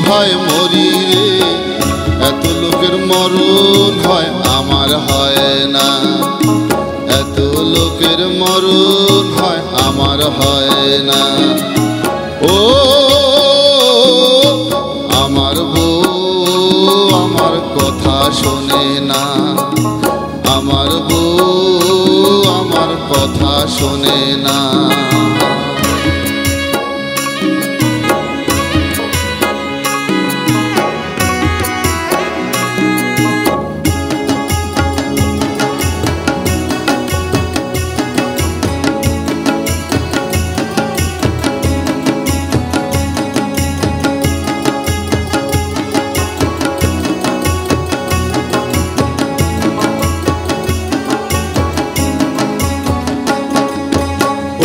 ভাই মরি রে, এত লোকের মরণ হয় আমার হয় না, এত লোকের মরণ হয় আমার হয় না। ও আমার বউ আমার কথা শোনে না, আমার বউ আমার কথা শোনে না।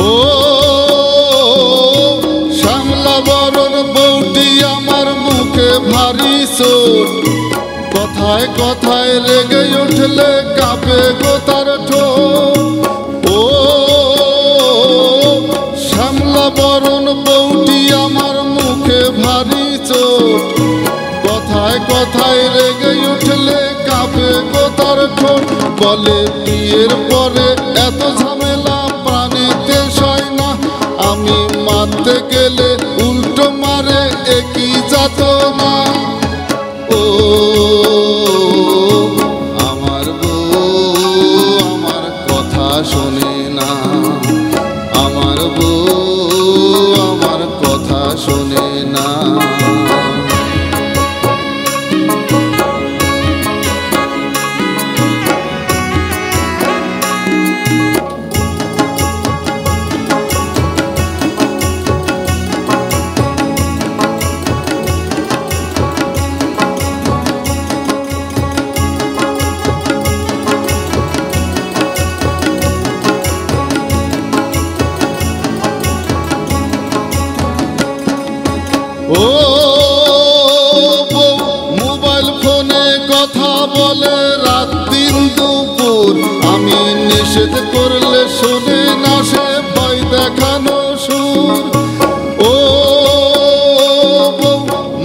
ও শ্যামলা বরণ বউটি আমার মুখে ভারী চোট, কথায় কথায় রেগে উঠলে কাঁপে গো তার ঠোঁট। ও শ্যামলা বরণ বউটি আমার মুখে ভারী চোট, কথায় কথায় রেগে উঠলে কাঁপে গো তার ঠোঁট। বলে বিয়ের পরে এত ঝামেলা প্রাণীতে সয় না, আমি মারতে গেলে উল্টো মারে একই যাতনা। ও আমার বউ আমার কথা শোনে না, আমার বউ আমার কথা শোনে না। ও মোবাইল ফোনে কথা বলে রাত দিন দুপুর, আমি নিষেধ করলে শোনে না সে ভয় দেখানো সুর। ও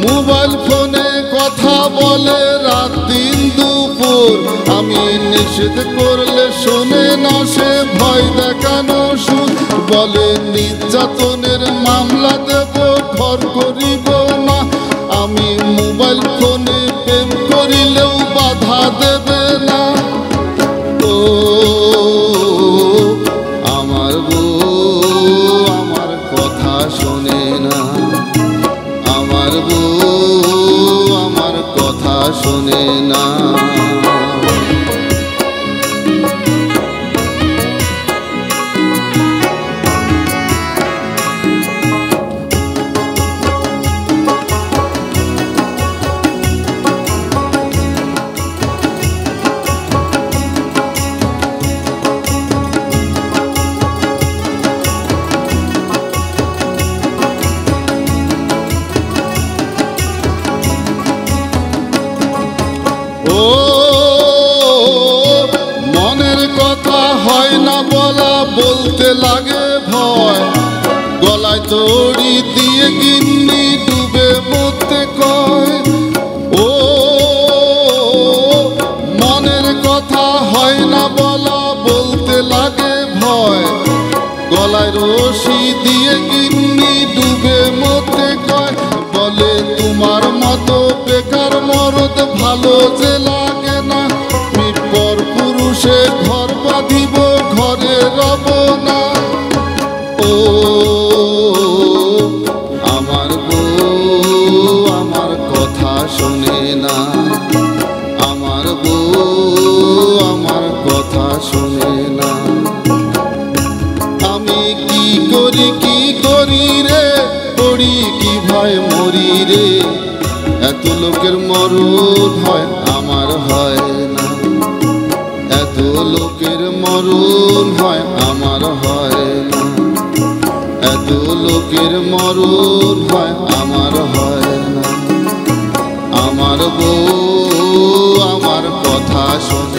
মোবাইল ফোনে কথা বলে রাত দিন দুপুর, আমি নিষেধ করলে শোনে না সে ভয় দেখানো সুর। বলে নির্যাতনের মামলা দেব ঘর করিব না, আমি মোবাইল ফোনে প্রেম করিলেও বাধা দেবে না। ও আমার বউ আমার কথা শোনে না, আমার বউ আমার কথা শোনে না। ও মনের কথা হয় না বলা, বলতে লাগে ভয়, গলায় দড়ি দিয়ে গিন্নি ডুবে মরতে কয়। ও মনের কথা হয় না বলা, বলতে লাগে ভয়, গলায় রশি দিয়ে গিন্নি ডুবে মরতে কয়। বলে তোমার মতো বেকার মরদ ভালো যে লাগে না, পর পুরুষে ঘর বাঁধিব ঘরে রব না। ও আমার বউ আমার কথা শোনে না, আমার বউ আমার কথা শোনে না। আমি কি করি রে, করি কি ভাই মরি রে, এত লোকের মরণ হয় আমার হয় না, এত লোকের মরণ হয় আমার হয় না, এত লোকের মরণ হয় আমার হয় না। আমার বউ আমার কথা শোনে